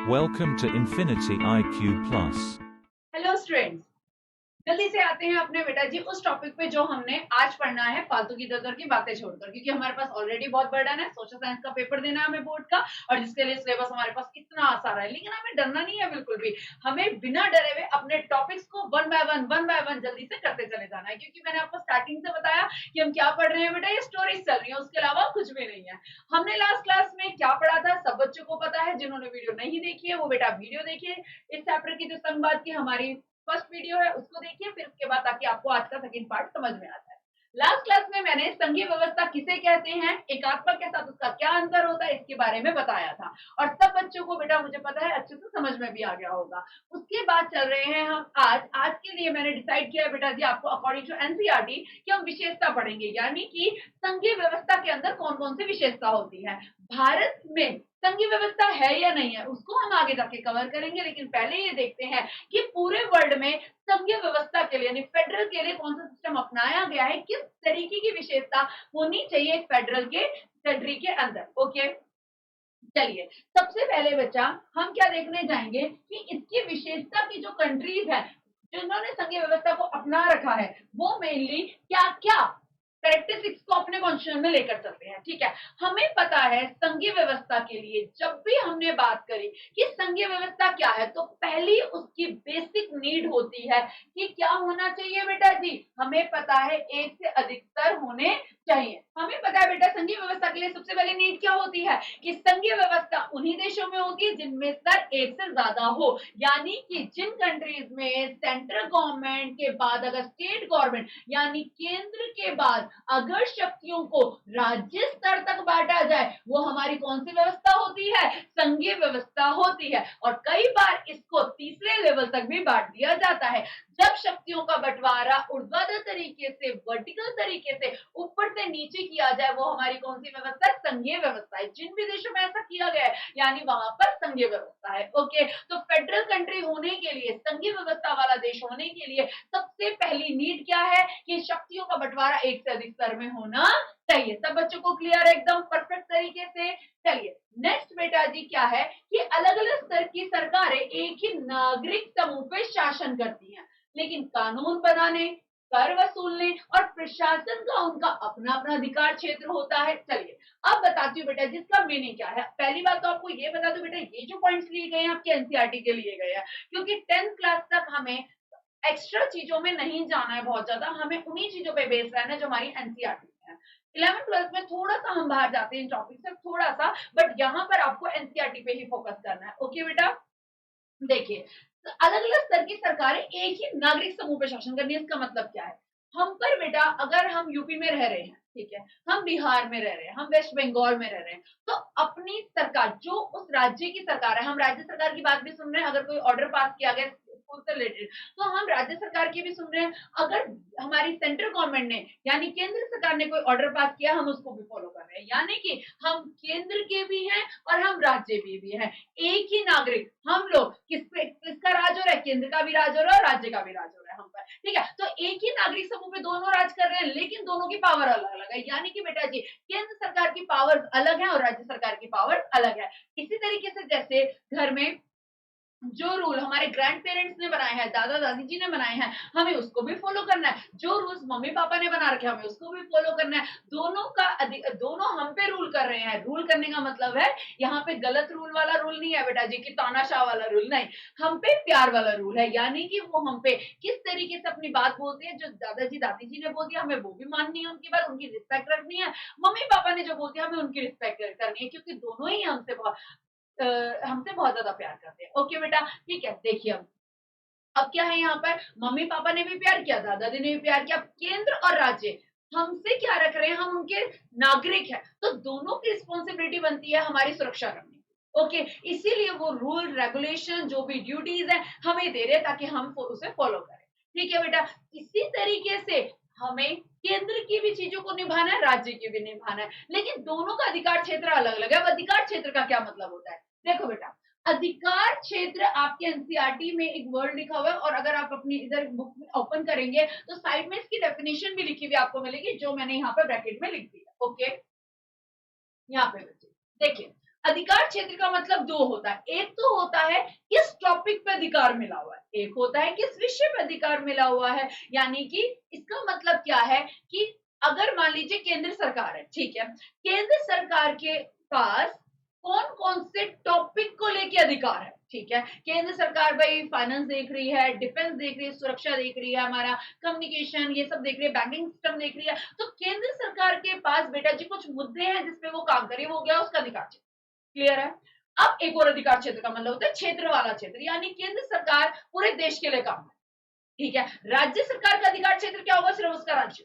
Welcome to Infinity IQ Plus. Hello students, जल्दी से आते हैं अपने बेटा जी उस टॉपिक पे जो हमने आज पढ़ना है फालतू की दर की बातें छोड़कर, क्योंकि हमारे पास ऑलरेडी बहुत बर्डन है। सोशल साइंस का पेपर देना है हमें बोर्ड का, और जिसके लिए सिलेबस हमारे पास इतना सारा है। लेकिन हमें डरना नहीं है बिल्कुल भी। हमें बिना डरे हुए अपने टॉपिक्स को वन बाय वन जल्दी से करते चले जाना है, क्योंकि मैंने आपको स्टार्टिंग से बताया कि हम क्या पढ़ रहे हैं बेटा। ये स्टोरीज चल रही है, उसके अलावा कुछ भी नहीं है। हमने लास्ट क्लास में क्या पढ़ा था सब बच्चों को पता है। जिन्होंने वीडियो नहीं देखी है वो बेटा वीडियो देखिए। इस चैप्टर की जो संवाद की हमारी फर्स्ट वीडियो है उसको देखिए, फिर उसके बाद ताकि आपको आज का सेकंड पार्ट समझ में आ जाए। लास्ट क्लास में मैंने संघीय व्यवस्था किसे कहते हैं, एकात्मक के साथ उसका क्या अंतर होता है, इसके बारे में बताया था। और सब बच्चों को बेटा मुझे पता है अच्छे से समझ में भी आ गया होगा। उसके बाद चल रहे हैं हम आज के लिए मैंने डिसाइड किया बेटा जी आपको अकॉर्डिंग टू एनसीईआरटी कि हम विशेषता पढ़ेंगे, यानी कि संघीय व्यवस्था के अंदर कौन कौन सी विशेषता होती है। भारत में संघीय व्यवस्था है या नहीं है उसको हम आगे जाके कवर करेंगे, लेकिन पहले ये देखते हैं कि पूरे वर्ल्ड में संघीय व्यवस्था के लिए यानी फेडरल के लिए कौन सा सिस्टम अपनाया गया है, किस तरीके की विशेषता होनी चाहिए फेडरल के कंट्री के अंदर। ओके, चलिए सबसे पहले बच्चा हम क्या देखने जाएंगे कि इसकी विशेषता की जो कंट्रीज है जिन्होंने संघीय व्यवस्था को अपना रखा है वो मेनली क्या क्या कैरेक्टरिस्टिक्स को अपने कॉन्स्टिट्यूशन में लेकर चलते हैं। ठीक है, हमें पता है संघीय व्यवस्था के लिए जब भी हमने बात करी कि संघीय व्यवस्था क्या है तो पहली उसकी बेसिक नीड होती है कि क्या होना चाहिए बेटा जी। हमें पता है एक से अधिक स्तर होने चाहिए। हमें पता है बेटा संघीय व्यवस्था के लिए सबसे पहले नीड क्या होती है कि संघीय व्यवस्था उन्हीं देशों में होती है जिनमें स्तर एक से ज्यादा हो, यानी कि जिन कंट्रीज में सेंट्रल गवर्नमेंट के बाद अगर स्टेट गवर्नमेंट यानी केंद्र के बाद अगर शक्तियों को राज्य स्तर तक बांटा जाए वो हमारी कौन सी व्यवस्था होती है, संघीय व्यवस्था होती है। और कई बार इसको तीसरे लेवल तक भी बांट दिया जाता है। जब शक्तियों का बंटवारा ऊर्ध्वाधर तरीके से वर्टिकल तरीके से ऊपर से नीचे किया जाए वो हमारी कौन सी व्यवस्था है, संघीय व्यवस्था है। जिन भी देशों में ऐसा किया गया है यानी वहां पर संघीय व्यवस्था है। ओके, तो फेडरल कंट्री होने के लिए संघीय व्यवस्था वाला देश होने के लिए सबसे पहली नीड क्या है कि शक्तियों का बंटवारा एक से अधिक स्तर में होना चाहिए। सब बच्चों को क्लियर है एकदम परफेक्ट तरीके से। चलिए नेक्स्ट बेटा जी क्या है कि अलग अलग स्तर की सरकारें एक ही नागरिक समूह पे शासन करती हैं, लेकिन कानून बनाने कर वसूलने और प्रशासन का उनका अपना अपना अधिकार क्षेत्र होता है। चलिए अब बताती हूँ बेटा जिसका मीनिंग क्या है। पहली बात तो आपको ये बता दो बेटा ये जो पॉइंट्स लिए गए हैं आपके एनसीईआरटी के लिए गए हैं, क्योंकि 10th क्लास तक हमें एक्स्ट्रा चीजों में नहीं जाना है बहुत ज्यादा, हमें उन्हीं चीजों पे बेस रहना है जो हमारी एनसीईआरटी में है। 11th 12th में थोड़ा सा हम बाहर जाते हैं इन टॉपिक से थोड़ा सा, बट यहाँ पर आपको एनसीईआरटी पे ही फोकस करना है। ओके बेटा, देखिए अलग अलग स्तर की सरकारें एक ही नागरिक समूह पर शासन करनी है। इसका मतलब क्या है, हम पर बेटा अगर हम यूपी में रह रहे हैं, ठीक है, हम बिहार में रह रहे हैं, हम वेस्ट बंगाल में रह रहे हैं, तो अपनी सरकार जो उस राज्य की सरकार है, हम राज्य सरकार की बात भी सुन रहे हैं। अगर कोई ऑर्डर पास किया गया स्कूल से रिलेटेड तो हम राज्य सरकार की भी सुन रहे हैं। अगर हमारी सेंट्रल गवर्नमेंट ने यानी केंद्र सरकार ने कोई ऑर्डर पास किया हम उसको भी फॉलो कर रहे हैं, यानी कि हम केंद्र के भी हैं और हम राज्य भी हैं। एक ही नागरिक हम लोग किसका राज हो रहा है, केंद्र का भी राज हो रहा है और राज्य का भी राज हो रहा है हम पर। ठीक है, तो एक ही नागरिक समूह पे दोनों राज कर रहे हैं लेकिन दोनों की पावर अलग अलग है। यानी कि बेटा जी केंद्र सरकार की पावर अलग है और राज्य सरकार की पावर अलग है। इसी तरीके से जैसे घर में जो रूल हमारे ग्रैंड पेरेंट्स ने बनाए हैं, दादा दादी जी ने बनाए हैं, हमें उसको भी फॉलो करना है। जो रूल्स मम्मी पापा ने बना रखे हैं हमें उसको भी फॉलो करना है। दोनों हम पे रूल कर रहे हैं। रूल करने का मतलब है यहाँ पे गलत रूल वाला रूल नहीं है बेटा जी कि तानाशाह वाला रूल नहीं, हम पे प्यार वाला रूल है। यानी कि वो हम पे किस तरीके से अपनी बात बोलते हैं, जो दादाजी दादी जी ने बोल दिया हमें वो भी माननी है, उनकी बात उनकी रिस्पेक्ट रखनी है। मम्मी पापा ने जो बोल दिया हमें उनकी रिस्पेक्ट करनी है, क्योंकि दोनों ही हमसे बहुत ज्यादा प्यार करते हैं। ओके बेटा, ठीक है, देखिए अब क्या है यहाँ पर मम्मी पापा ने भी प्यार किया, दादा जी ने भी प्यार किया। केंद्र और राज्य हमसे क्या रख रहे हैं, हम उनके नागरिक हैं, तो दोनों की रिस्पॉन्सिबिलिटी बनती है हमारी सुरक्षा करने की। ओके, इसीलिए वो रूल रेगुलेशन जो भी ड्यूटीज है हमें दे रहे हैं ताकि हम उसे फॉलो करें। ठीक है बेटा, इसी तरीके से हमें केंद्र की भी चीजों को निभाना है, राज्य की भी निभाना है, लेकिन दोनों का अधिकार क्षेत्र अलग अलग है। अब अधिकार क्षेत्र का क्या मतलब होता है, देखो बेटा अधिकार क्षेत्र आपके एनसीईआरटी में एक वर्ड लिखा हुआ है, और अगर आप अपनी इधर बुक में ओपन करेंगे तो साइड में इसकी डेफिनेशन भी लिखी हुई आपको मिलेगी जो मैंने यहाँ पे ब्रैकेट में लिख दी है। ओके, यहाँ पे बच्चे देखिए अधिकार क्षेत्र का मतलब दो होता है, एक तो होता है किस टॉपिक पे अधिकार मिला हुआ है, एक होता है किस विषय पे अधिकार मिला हुआ है। यानी कि इसका मतलब क्या है कि अगर मान लीजिए केंद्र सरकार है, ठीक है, केंद्र सरकार के पास कौन कौन से टॉपिक को लेके अधिकार है, ठीक है, केंद्र सरकार भाई फाइनेंस देख रही है, डिफेंस देख रही है, सुरक्षा देख रही है, हमारा कम्युनिकेशन ये सब देख रही है, बैंकिंग सिस्टम देख रही है, तो केंद्र सरकार के पास बेटा जी कुछ मुद्दे हैं जिसपे वो काम करे, वो हो गया उसका अधिकार क्षेत्र। क्लियर है। अब एक और अधिकार क्षेत्र का मतलब होता है क्षेत्र वाला क्षेत्र, यानी केंद्र सरकार पूरे देश के लिए काम है, ठीक है। राज्य सरकार का अधिकार क्षेत्र क्या होगा, सिर्फ उसका राज्य।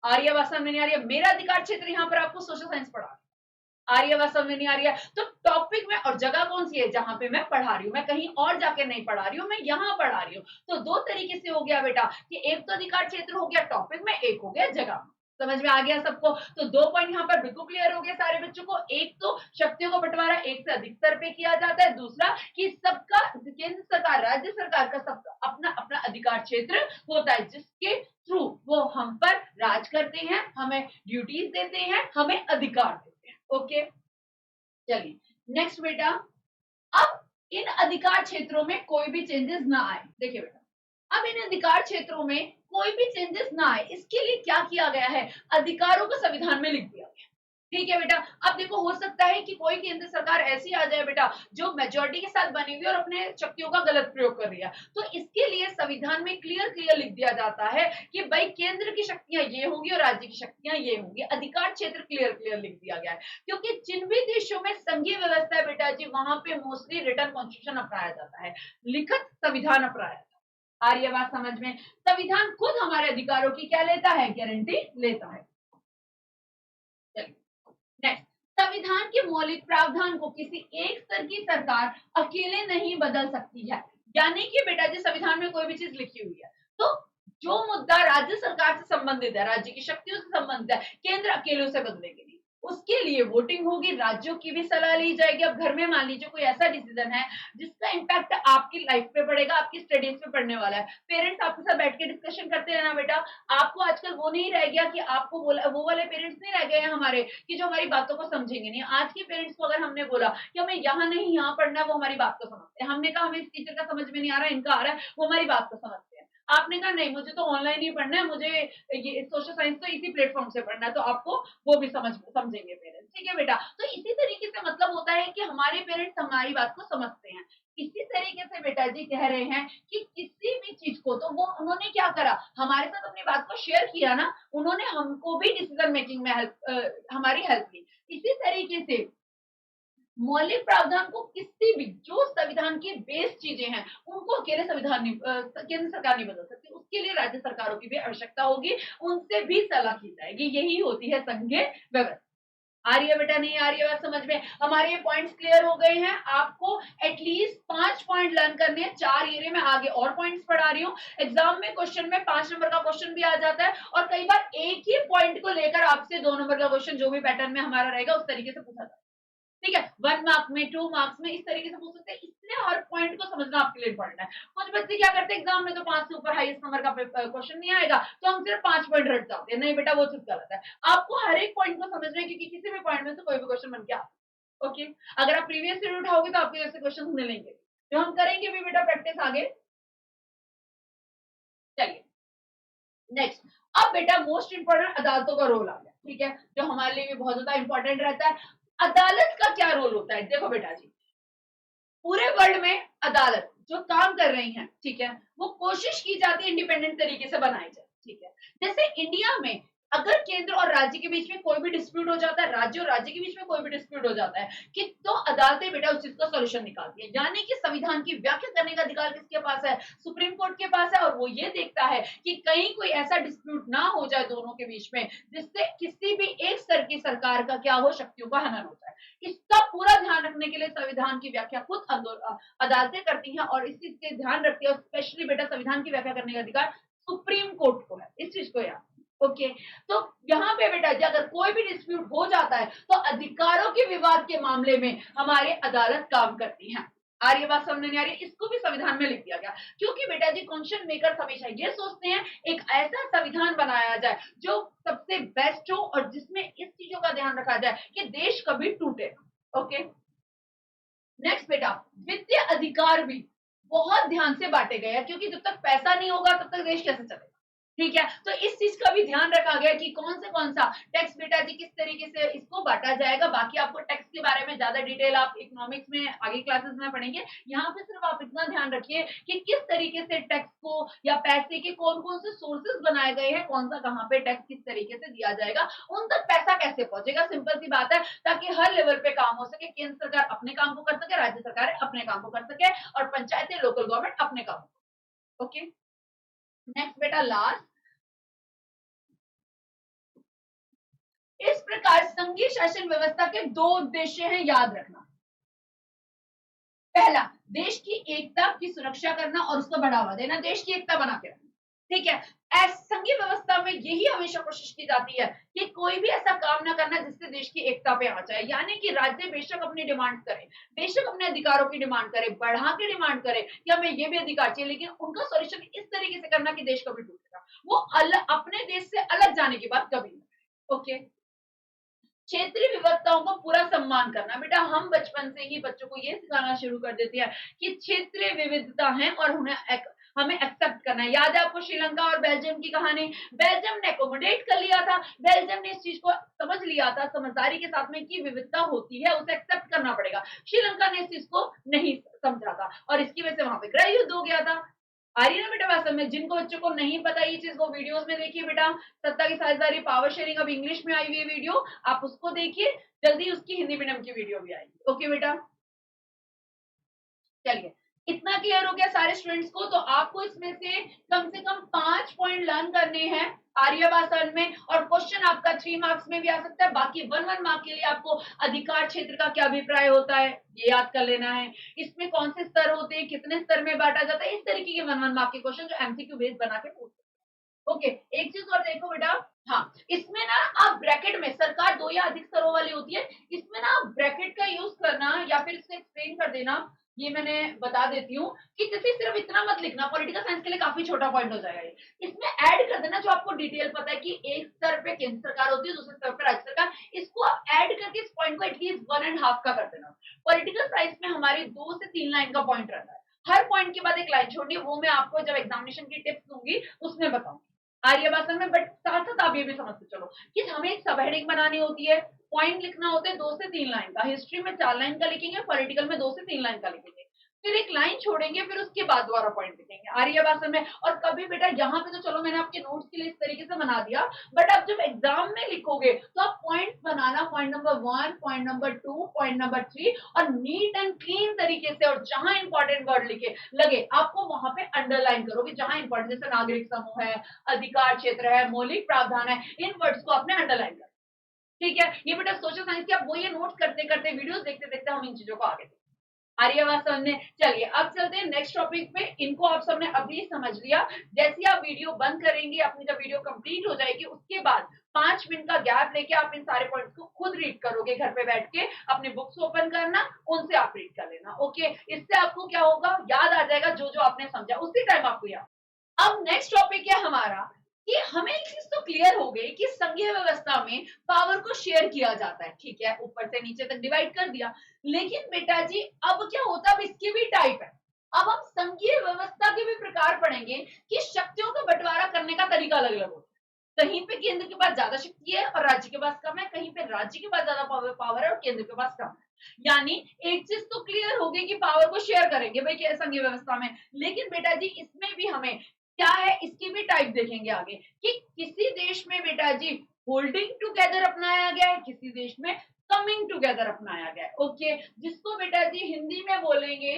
आर्य बात समझ नहीं आ रही है, मेरा अधिकार क्षेत्र यहाँ पर आपको सोशल साइंस पढ़ा, आर्य बात समझ नहीं आ रही है, तो टॉपिक में और जगह कौन सी है जहां पे मैं पढ़ा रही हूँ, मैं कहीं और जाके नहीं पढ़ा रही हूँ, मैं यहाँ पढ़ा रही हूँ। तो दो तरीके से हो गया बेटा कि एक तो अधिकार क्षेत्र हो गया टॉपिक में, एक हो गया जगह में। समझ में आ गया सबको। तो 2 पॉइंट यहाँ पर बिल्कुल क्लियर हो गए सारे बच्चों को। एक तो शक्तियों का बंटवारा एक से अधिक स्तर पे किया जाता है, दूसरा कि सबका केंद्र सरकार राज्य सरकार का सबका अपना अपना अधिकार क्षेत्र होता है जिसके थ्रू वो हम पर राज करते हैं, हमें ड्यूटीज देते हैं, हमें अधिकार देते हैं। ओके चलिए नेक्स्ट बेटा, अब इन अधिकार क्षेत्रों में कोई भी चेंजेस ना आए। देखिए बेटा, अब इन अधिकार क्षेत्रों में कोई भी चेंजेस ना आए, इसके लिए क्या किया गया है, अधिकारों को संविधान में लिख दिया गया। ठीक है बेटा। अब देखो हो सकता है कि कोई केंद्र सरकार ऐसी आ जाए बेटा जो मेजोरिटी के साथ बनी हुई और अपने शक्तियों का गलत प्रयोग कर रही है, तो इसके लिए संविधान में क्लियर क्लियर लिख दिया जाता है कि भाई केंद्र की शक्तियां ये होंगी और राज्य की शक्तियां ये होंगी। अधिकार क्षेत्र क्लियर क्लियर लिख दिया गया है, क्योंकि जिन भी देशों में संघीय व्यवस्था है बेटा जी वहां पे मोस्टली रिटर्न कॉन्स्टिट्यूशन अपनाया जाता है, लिखित संविधान अपनाया जाता है। आ रही है बात समझ में। संविधान खुद हमारे अधिकारों की क्या लेता है, गारंटी लेता है। चलिए नेक्स्ट, संविधान के मौलिक प्रावधान को किसी एक स्तर की सरकार अकेले नहीं बदल सकती है। यानी कि बेटा जी संविधान में कोई भी चीज लिखी हुई है तो जो मुद्दा राज्य सरकार से संबंधित है, राज्य की शक्तियों से संबंधित है, केंद्र अकेले उसे बदलेंगे नहीं, उसके लिए वोटिंग होगी, राज्यों की भी सलाह ली जाएगी। अब घर में मान लीजिए कोई ऐसा डिसीजन है जिसका इम्पैक्ट आपकी लाइफ पे पड़ेगा, आपकी स्टडीज पे पड़ने वाला है, पेरेंट्स आपके साथ बैठ के डिस्कशन करते हैं ना बेटा। आपको आजकल वो नहीं रह गया कि आपको बोला, वो वाले पेरेंट्स नहीं रह गए हैं हमारे कि जो हमारी बातों को समझेंगे नहीं। आज के पेरेंट्स को अगर हमने बोला कि हमें यहाँ नहीं यहाँ पढ़ना है, वो हमारी बात को समझते हैं। हमने कहा हमें इस टीचर का समझ में नहीं आ रहा है, इनका आ रहा है, वो हमारी बात को समझते हैं। आपने कहा नहीं मुझे तो ऑनलाइन ही पढ़ना है, मुझे ये सोशल साइंस तो इसी प्लेटफॉर्म से पढ़ना है, तो आपको वो भी समझेंगे पेरेंट्स। ठीक है बेटा। तो इसी तरीके से मतलब होता है कि हमारे पेरेंट्स हमारी बात को समझते हैं। इसी तरीके से बेटा जी कह रहे हैं कि किसी भी चीज को तो वो उन्होंने क्या करा, हमारे साथ अपनी बात को शेयर किया ना, उन्होंने हमको भी डिसीजन मेकिंग में हमारी हेल्प की। इसी तरीके से मौलिक प्रावधान को किसी भी जो संविधान की बेस चीजें हैं उनको अकेले संविधान नहीं केंद्र सरकार नहीं बदल सकती, उसके लिए राज्य सरकारों की भी आवश्यकता होगी, उनसे भी सलाह की जाएगी। यही होती है संघीय व्यवस्था। आ रही है बेटा, नहीं आ रही है बात समझ में। हमारे ये पॉइंट्स क्लियर हो गए हैं। आपको एटलीस्ट 5 पॉइंट लर्न करने हैं, 4 एरिया में आगे और पॉइंट्स पढ़ा रही हूँ। एग्जाम में क्वेश्चन में 5 नंबर का क्वेश्चन भी आ जाता है और कई बार एक ही पॉइंट को लेकर आपसे 2 नंबर का क्वेश्चन जो भी पैटर्न में हमारा रहेगा उस तरीके से पूछा जाता है। ठीक है, 1 मार्क में 2 मार्क्स में इस तरीके से पूछ सकते हैं, इसलिए हर पॉइंट को समझना आपके लिए इंपॉर्टेंट है। कुछ बच्चे क्या करते हैं एग्जाम में तो 5 से ऊपर हाईएस्ट नंबर का क्वेश्चन नहीं आएगा तो हम सिर्फ 5 पॉइंट रट जाते हैं। नहीं बेटा वो चीज गलत है, आपको हर एक पॉइंट को समझना है क्योंकि किसी भी पॉइंट में से कोई भी क्वेश्चन बन के आता है। ओके, अगर आप प्रीवियस ईयर उठाओगे तो आपके ऐसे क्वेश्चन मिलेंगे जो हम करेंगे भी बेटा प्रैक्टिस आगे। चलिए नेक्स्ट, अब बेटा मोस्ट इंपॉर्टेंट अदालतों का रोल आ गया। ठीक है, जो हमारे लिए भी बहुत ज्यादा इंपॉर्टेंट रहता है। अदालत का क्या रोल होता है, देखो बेटा जी पूरे वर्ल्ड में अदालत जो काम कर रही हैं, ठीक है, वो कोशिश की जाती है इंडिपेंडेंट तरीके से बनाई जाए। ठीक है, जैसे इंडिया में अगर केंद्र और राज्य के बीच में कोई भी डिस्प्यूट हो जाता है, राज्य और राज्य के बीच में कोई भी डिस्प्यूट हो जाता है कि तो अदालतें बेटा उस चीज का सॉल्यूशन निकालती है। यानी कि संविधान की व्याख्या करने का अधिकार किसके पास है, सुप्रीम कोर्ट के पास है, और वो ये देखता है कि कहीं कोई ऐसा डिस्प्यूट ना हो जाए दोनों के बीच में जिससे किसी भी एक स्तर की सरकार का क्या हो, शक्तियों का हनन हो जाए। इसका पूरा ध्यान रखने के लिए संविधान की व्याख्या खुद अदालतें करती हैं और इस चीज के ध्यान रखती है। स्पेशली बेटा संविधान की व्याख्या करने का अधिकार सुप्रीम कोर्ट को है, इस चीज को याद। ओके, तो यहाँ पे बेटा जी अगर कोई भी डिस्प्यूट हो जाता है तो अधिकारों के विवाद के मामले में हमारी अदालत काम करती है। आ रही बात समझ नहीं आ रही, इसको भी संविधान में लिख दिया गया क्योंकि बेटा जी कॉन्स्टिट्यूशन मेकर्स हमेशा ये सोचते हैं एक ऐसा संविधान बनाया जाए जो सबसे बेस्ट हो और जिसमें इस चीजों का ध्यान रखा जाए कि देश कभी टूटे। ओके नेक्स्ट बेटा, वित्तीय अधिकार भी बहुत ध्यान से बांटे गए हैं, क्योंकि जब तक पैसा नहीं होगा तब तक देश कैसे चलेगा। ठीक है, तो इस चीज का भी ध्यान रखा गया कि कौन सा टैक्स बेटा जी किस तरीके से इसको बांटा जाएगा। बाकी आपको टैक्स के बारे में ज्यादा डिटेल आप इकोनॉमिक्स में आगे क्लासेस में पढ़ेंगे। यहाँ पे सिर्फ आप इतना ध्यान रखिए कि किस तरीके से टैक्स को या पैसे के कौन कौन से सोर्सेज बनाए गए हैं, कौन सा कहाँ पे टैक्स किस तरीके से दिया जाएगा, उन तक पैसा कैसे पहुंचेगा। सिंपल सी बात है, ताकि हर लेवल पे काम हो सके, केंद्र सरकार अपने काम को कर सके, राज्य सरकार अपने काम को कर सके, और पंचायतें लोकल गवर्नमेंट अपने काम को। ओके, नेक्स्ट बेटा, लास्ट, इस प्रकार संघीय शासन व्यवस्था के दो उद्देश्य हैं, याद रखना। पहला, देश की एकता की सुरक्षा करना और उसको बढ़ावा देना, देश की एकता बना के रखना। ठीक है, संघीय व्यवस्था में यही हमेशा कोशिश की जाती है कि कोई भी ऐसा काम ना करना जिससे देश की एकता पे आ जाए। यानी कि राज्य बेशक अपनी डिमांड करे, बेशक अपने अधिकारों की डिमांड करे, बढ़ा के डिमांड करे कि हमें ये भी अधिकार चाहिए, लेकिन उनका सॉल्यूशन इस तरीके से करना कि देश कभी टूटेगा, वो अपने देश से अलग जाने की बात कभी नहीं। ओके, क्षेत्रीय विविधताओं को पूरा सम्मान करना। बेटा, हम बचपन से ही बच्चों को ये सिखाना शुरू कर देते हैं कि क्षेत्रीय विविधता है और हमें एक्सेप्ट करना है। याद है आपको श्रीलंका और बेल्जियम की कहानी? बेल्जियम ने अकोमोडेट कर लिया था, बेल्जियम ने इस चीज को समझ लिया था समझदारी के साथ में कि विविधता होती है, उसे एक्सेप्ट करना पड़ेगा। श्रीलंका ने इस चीज को नहीं समझा था और इसकी वजह से वहां पे गृह युद्ध हो गया था। आ रही है ना बेटा बात समझ? जिनको बच्चों को नहीं पता ये चीज, वो वीडियोस में देखिए बेटा। सत्ता की साझेदारी पावर शेयरिंग, अब इंग्लिश में आई हुई है वीडियो, आप उसको देखिए, जल्दी उसकी हिंदी मीडियम की वीडियो भी आएगी। ओके बेटा, चलिए, इतना क्लियर हो गया सारे स्टूडेंट्स को? तो आपको इसमें से कम 5 पॉइंट लर्न करने हैं आर्यभाषण में, और क्वेश्चन आपका 3 मार्क्स में भी आ सकता है। बाकी 1 मार्क के लिए आपको अधिकार क्षेत्र का क्या अभिप्राय होता है ये याद कर लेना है, इसमें कौन से स्तर होते हैं, कितने स्तर में बांटा जाता है, इस तरीके के 1 मार्क के क्वेश्चन जो एमसीक्यू बेस बना के पूछ सकते हैं। ओके, एक चीज और देखो बेटा, हाँ, इसमें ना आप ब्रैकेट में, सरकार 2 या अधिक स्तरों वाली होती है, इसमें ना आप ब्रैकेट का यूज करना या फिर इसको एक्सप्लेन कर देना। ये मैंने बता देती हूँ कि जैसे सिर्फ इतना मत लिखना, पॉलिटिकल साइंस के लिए काफी छोटा पॉइंट हो जाएगा ये। इसमें ऐड कर देना जो आपको डिटेल पता है कि एक स्तर पे केंद्र सरकार होती है, दूसरे स्तर पे राज्य सरकार, इसको आप ऐड करके इस पॉइंट को एटलीस्ट 1.5 का कर देना। पॉलिटिकल साइंस में हमारी 2 से 3 लाइन का पॉइंट रहता है, हर पॉइंट के बाद एक लाइन छोड़नी है, वो मैं आपको जब एग्जामिनेशन की टिप्स दूंगी उसमें बताऊंगी आर्यभाषण में। बट साथ साथ आप ये भी समझते चलो कि हमें एक सब हेडिंग बनानी होती है, पॉइंट लिखना होता है 2 से 3 लाइन का, हिस्ट्री में 4 लाइन का लिखेंगे, पॉलिटिकल में 2 से 3 लाइन का लिखेंगे, फिर एक लाइन छोड़ेंगे, फिर उसके बाद दोबारा पॉइंट लिखेंगे आर्यभाषण में। और कभी बेटा यहाँ पे तो चलो मैंने आपके नोट्स के लिए इस तरीके से बना दिया, बट आप जब एग्जाम में लिखोगे तो आप पॉइंट बनाना, point number 1, point number 2, point number 3, और नीट एंड क्लीन तरीके से, और जहां इंपॉर्टेंट वर्ड लिखे लगे आपको वहां पे अंडरलाइन करोगे, जहां इंपॉर्टेंट, जैसे नागरिक समूह है, अधिकार क्षेत्र है, मौलिक प्रावधान है, इन वर्ड्स को आपने अंडरलाइन कर। ठीक है, ये बेटा सोशल साइंस की आप वो ये नोट्स करते करते, वीडियोस देखते देखते हम इन चीजों को आगे आर्यवाद समझने। चलिए अब चलते हैं नेक्स्ट टॉपिक पे, इनको आप सबने अभी समझ लिया। जैसे ही आप वीडियो बंद करेंगे, अपनी जब वीडियो कंप्लीट हो जाएगी उसके बाद 5 मिनट का गैप लेके आप इन सारे पॉइंट्स को खुद रीड करोगे, घर पे बैठ के अपने बुक्स ओपन करना, उनसे आप रीड कर लेना। ओके, इससे आपको क्या होगा, याद आ जाएगा जो जो आपने समझा, उसी टाइम आपको याद। अब नेक्स्ट टॉपिक है हमारा कि हमें एक चीज तो क्लियर हो गई कि संघीय व्यवस्था में पावर को शेयर किया जाता है, ठीक है, ऊपर से नीचे तक डिवाइड कर दिया। लेकिन बेटा जी अब क्या होता है, अब इसके भी टाइप है। अब हम संघीय व्यवस्था के भी प्रकार पढ़ेंगे कि शक्तियों का बंटवारा करने का तरीका अलग अलग होता है। कहीं पे केंद्र के पास ज्यादा शक्ति है और राज्य के पास कम है, कहीं पे राज्य के पास ज्यादा पावर है और केंद्र के पास कम है। यानी एक चीज तो क्लियर हो गई कि पावर को शेयर करेंगे भाई संघीय व्यवस्था में, लेकिन बेटा जी इसमें भी हमें क्या है, इसकी भी टाइप देखेंगे आगे कि किसी देश में बेटा जी होल्डिंग टुगेदर अपनाया गया है, किसी देश में कमिंग टुगेदर अपनाया गया है। ओके, जिसको बेटा जी हिंदी में बोलेंगे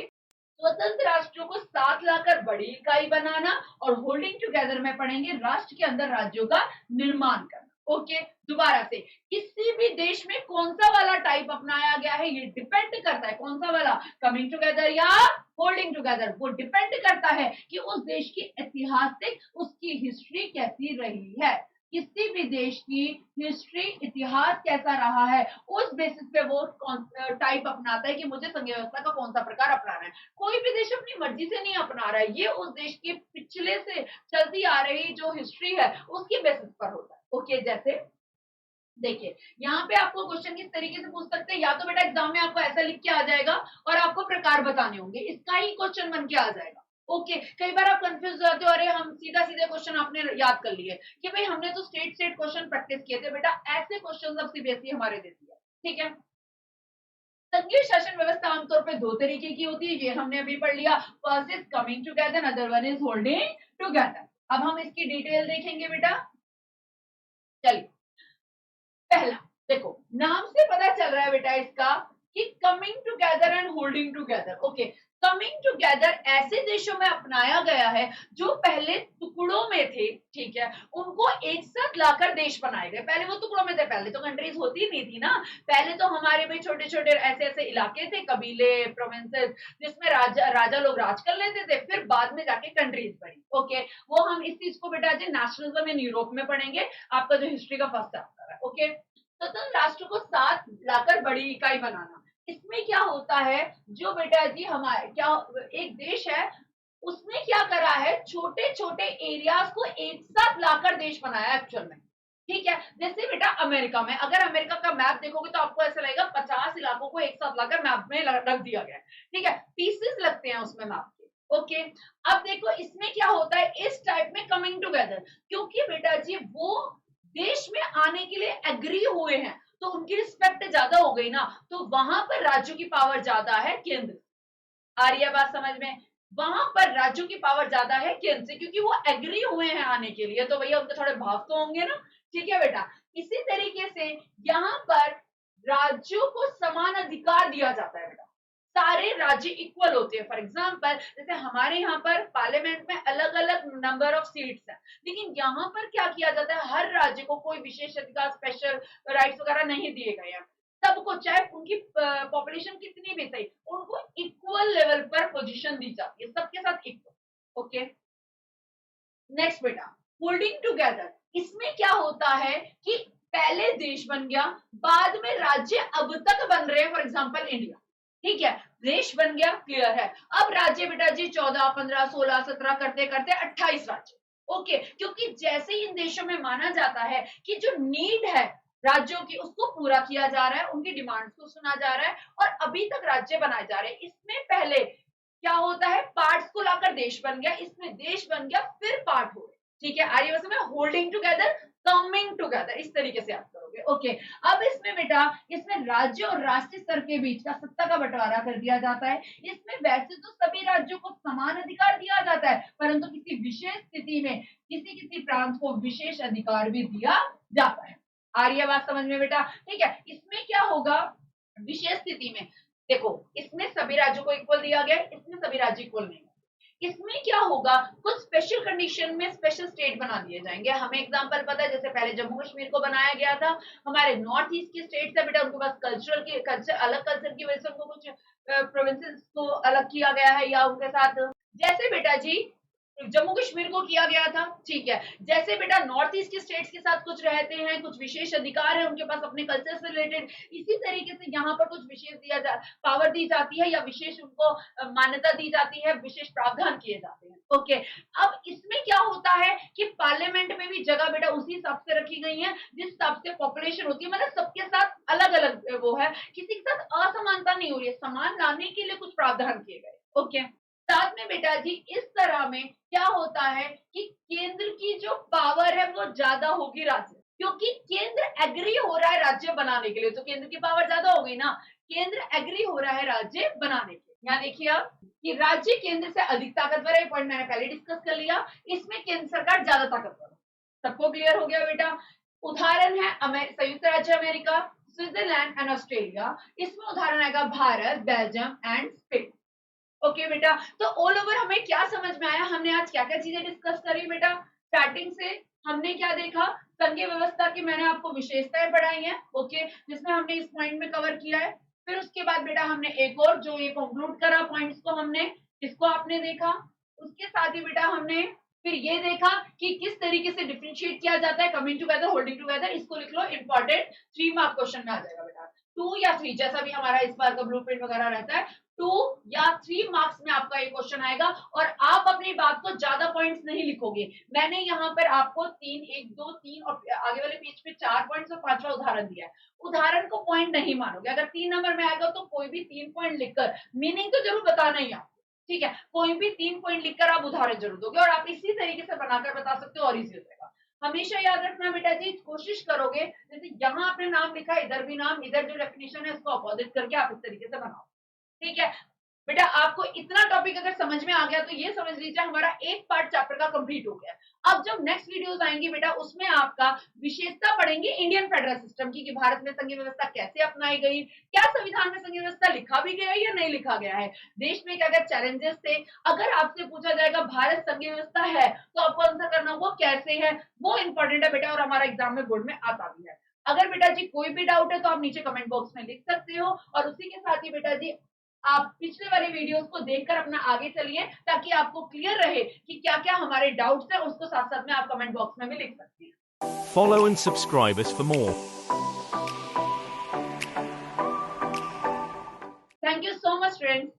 स्वतंत्र राष्ट्रों को साथ लाकर बड़ी इकाई बनाना, और होल्डिंग टुगेदर में पढ़ेंगे राष्ट्र के अंदर राज्यों का निर्माण करना। ओके, दोबारा से किसी भी देश में कौन सा वाला टाइप अपनाया गया है ये डिपेंड करता है, कौन सा वाला, कमिंग टुगेदर या होल्डिंग टुगेदर, वो डिपेंड करता है कि उस देश की ऐतिहासिक उसकी हिस्ट्री कैसी रही है, किसी भी देश की हिस्ट्री इतिहास कैसा रहा है, उस बेसिस पे वो टाइप अपनाता है कि मुझे संघीय व्यवस्था का कौन सा प्रकार अपनाना है। कोई भी देश अपनी मर्जी से नहीं अपना रहा है, ये उस देश की पिछले से चलती आ रही जो हिस्ट्री है उसके बेसिस पर होता है। ओके, जैसे देखिए यहाँ पे आपको क्वेश्चन किस तरीके से पूछ सकते हैं, या तो बेटा एग्जाम में आपको ऐसा लिख के आ जाएगा और आपको प्रकार बताने होंगे, इसका ही क्वेश्चन बन के आ जाएगा। ओके, कई बार आप कंफ्यूज हो जाते हो, अरे हम सीधा सीधे क्वेश्चन आपने याद कर लिए कि भाई हमने तो स्टेट स्टेट क्वेश्चन प्रैक्टिस किए थे, बेटा ऐसे क्वेश्चन अब सीबीएसई हमारे देती है। ठीक है, संघीय शासन व्यवस्था आमतौर पर दो तरीके की होती है, ये हमने अभी पढ़ लिया। First is coming together, other one is holding together. अब हम इसकी डिटेल देखेंगे बेटा। चलिए, पहला देखो, नाम से पता चल रहा है बेटा इसका कि coming together and holding together. Okay, coming together ऐसे देशों में अपनाया गया है जो पहले टुकड़ों में थे, ठीक है, उनको एक साथ लाकर देश बनाए गए। पहले वो टुकड़ों में थे, पहले तो कंट्रीज होती नहीं थी ना, पहले तो हमारे में छोटे छोटे ऐसे ऐसे इलाके थे, कबीले, प्रोविंसेस, जिसमें राजा लोग राज कर लेते थे, फिर बाद में जाके कंट्रीज बनी। ओके, वो हम इस चीज को बेटा आज नेशनलिज्म इन यूरोप में पढ़ेंगे, आपका जो हिस्ट्री का फर्स्ट चैप्टर है। ओके, स्वतंत्र राष्ट्र को साथ लाकर बड़ी इकाई बनाना, इसमें क्या होता है, जो बेटा जी हमारे क्या एक देश है, उसने क्या करा है, छोटे छोटे एरियाज को एक साथ लाकर देश बनाया एक्चुअल में। ठीक है, जैसे बेटा अमेरिका में, अगर अमेरिका का मैप देखोगे तो आपको ऐसा लगेगा 50 इलाकों को एक साथ लाकर मैप में रख दिया गया है। ठीक है, पीसेस लगते हैं उसमें मैप के। ओके, अब देखो इसमें क्या होता है, इस टाइप में कमिंग टुगेदर, क्योंकि बेटा जी वो देश में आने के लिए एग्री हुए हैं, तो उनकी रिस्पेक्ट ज्यादा हो गई ना, तो वहां पर राज्यों की पावर ज्यादा है केंद्र। आ रही है बात समझ में? वहां पर राज्यों की पावर ज्यादा है केंद्र से, क्योंकि वो एग्री हुए हैं आने के लिए, तो भैया उनके थोड़े भाव तो होंगे ना। ठीक है बेटा, इसी तरीके से यहाँ पर राज्यों को समान अधिकार दिया जाता है बेटा, सारे राज्य इक्वल होते हैं। फॉर एग्जाम्पल, जैसे हमारे यहाँ पर पार्लियामेंट में अलग अलग नंबर ऑफ सीट्स हैं, लेकिन यहाँ पर क्या किया जाता है, हर राज्य को कोई विशेष अधिकार, स्पेशल राइट्स वगैरह नहीं दिए गए हैं। सबको, चाहे उनकी पॉपुलेशन कितनी भी सही, उनको इक्वल लेवल पर पोजीशन दी जाती है, सबके साथ इक्वल। ओके, नेक्स्ट बेटा, होल्डिंग टुगेदर, इसमें क्या होता है कि पहले देश बन गया, बाद में राज्य अब तक बन रहे हैं, फॉर एग्जांपल इंडिया। ठीक है, देश बन गया, क्लियर है। अब राज्य बेटा जी 14, 15, 16, 17 करते करते 28 राज्य। ओके, क्योंकि जैसे ही इन देशों में माना जाता है कि जो नीड है राज्यों की, उसको पूरा किया जा रहा है, उनकी डिमांड्स को सुना जा रहा है, और अभी तक राज्य बनाए जा रहे हैं। इसमें पहले क्या होता है, पार्ट्स को लाकर देश बन गया, इसमें देश बन गया, फिर पार्ट हो गए। ठीक है, आर्य में होल्डिंग टुगेदर, कमिंग टुगेदर, इस तरीके से आप करोगे। ओके, अब इसमें बेटा, इसमें राज्य और राष्ट्रीय स्तर के बीच का सत्ता का बंटवारा कर दिया जाता है। इसमें वैसे तो सभी राज्यों को समान अधिकार दिया जाता है, परंतु किसी विशेष स्थिति में किसी किसी प्रांत को विशेष अधिकार भी दिया जाता है। आर्य बात समझ में बेटा? ठीक है, इसमें क्या होगा, विशेष स्थिति में देखो, इसमें सभी राज्यों को इक्वल दिया गया, इसमें सभी राज्य इक्वल नहीं। इसमें क्या होगा, कुछ स्पेशल कंडीशन में स्पेशल स्टेट बना दिए जाएंगे। हमें एग्जांपल पता है, जैसे पहले जम्मू कश्मीर को बनाया गया था, हमारे नॉर्थ ईस्ट की स्टेट्स है बेटा, उनके पास अलग कल्चर की वजह से उनको कुछ प्रोविंसेस को अलग किया गया है, या उनके साथ जैसे बेटा जी जम्मू कश्मीर को किया गया था। ठीक है, जैसे बेटा नॉर्थ ईस्ट के स्टेट्स के साथ कुछ रहते हैं, कुछ विशेष अधिकार है उनके पास अपने कल्चर से रिलेटेड, इसी तरीके से यहाँ पर कुछ विशेष पावर दी जाती है, या विशेष उनको मान्यता दी जाती है, विशेष प्रावधान किए जाते हैं। ओके, अब इसमें क्या होता है कि पार्लियामेंट में भी जगह बेटा उसी हिसाब से रखी गई है जिस हिसाब से पॉपुलेशन होती है, मतलब सबके साथ अलग अलग वो है, किसी के साथ असमानता नहीं हो रही है, समान लाने के लिए कुछ प्रावधान किए गए। ओके, साथ में बेटा जी इस तरह में क्या होता है कि केंद्र की जो पावर है वो ज्यादा होगी राज्य, क्योंकि केंद्र एग्री हो रहा है राज्य बनाने के लिए, तो केंद्र की पावर ज्यादा हो गई ना, केंद्र एग्री हो रहा है राज्य बनाने के। यहाँ देखिए आप कि राज्य केंद्र से अधिक ताकतवर है, पॉइंट मैंने पहले डिस्कस कर लिया, इसमें केंद्र सरकार ज्यादा ताकतवर है। सबको क्लियर हो गया बेटा? उदाहरण है संयुक्त राज्य अमेरिका, स्विट्जरलैंड एंड ऑस्ट्रेलिया। इसमें उदाहरण आएगा Bharat, Belgium and Spain. Okay बेटा, तो ऑल ओवर हमें क्या समझ में आया, हमने आज क्या क्या चीजें डिस्कस करी बेटा? स्टार्टिंग से हमने क्या देखा, संघीय व्यवस्था की मैंने आपको विशेषताएं पढ़ाई हैं, ओके, जिसमें हमने इस पॉइंट में कवर किया है। फिर उसके बाद बेटा हमने एक और जो ये कंक्लूड करा पॉइंट्स को, हमने इसको आपने देखा। उसके साथ ही बेटा हमने फिर ये देखा कि किस तरीके से डिफरेंशिएट किया जाता है कमिंग टुगेदर, होल्डिंग टुगेदर। इसको लिख लो, इंपॉर्टेंट 3 मार्क क्वेश्चन में आ जाएगा बेटा, 2 या 3 जैसा भी हमारा इस बार का ब्लूप्रिंट वगैरह रहता है, 2 या 3 मार्क्स में आपका ये क्वेश्चन आएगा, और आप अपने अपनी बात को ज्यादा पॉइंट्स नहीं लिखोगे। मैंने यहाँ पर आपको 3, 1, 2, 3 और आगे वाले पेज पे 4 पॉइंट्स और 5वां उदाहरण दिया है। उदाहरण को पॉइंट नहीं मानोगे। अगर 3 नंबर में आएगा तो कोई भी 3 पॉइंट लिखकर, मीनिंग तो जरूर बताना ही आपको, ठीक है, कोई भी 3 पॉइंट लिखकर आप उदाहरण जरूर दोगे और आप इसी तरीके से बनाकर बता सकते हो और इजी हो जाएगा। हमेशा याद रखना बेटा जी, कोशिश करोगे जैसे यहाँ आपने नाम लिखा, इधर भी नाम, इधर जो डेफिनेशन है उसको अपोजिट करके आप इस तरीके से बनाओ, ठीक है। बेटा आपको इतना टॉपिक अगर समझ में आ गया तो ये समझ लीजिए हमारा एक पार्ट चैप्टर का कंप्लीट हो गया। अब जब नेक्स्ट वीडियोस आएंगी बेटा उसमें आपका विशेषता पढ़ेंगे इंडियन फेडरल सिस्टम की, कि भारत में संघीय व्यवस्था कैसे अपनाई गई, क्या संविधान में संघीय व्यवस्था लिखा भी गया है या नहीं लिखा गया है, देश में क्या क्या चैलेंजेस थे। अगर आपसे पूछा जाएगा भारत संघीय व्यवस्था है तो आपको आंसर करना वो कैसे है, वो इंपॉर्टेंट है बेटा और हमारा एग्जाम में बोर्ड में आता भी है। अगर बेटा जी कोई भी डाउट है तो आप नीचे कमेंट बॉक्स में लिख सकते हो और उसी के साथ ही बेटा जी आप पिछले वाले वीडियोस को देखकर अपना आगे चलिए ताकि आपको क्लियर रहे कि क्या क्या हमारे डाउट्स हैं, उसको साथ साथ में आप कमेंट बॉक्स में भी लिख सकते हैं। Follow and subscribe us for more. Thank you so much friends.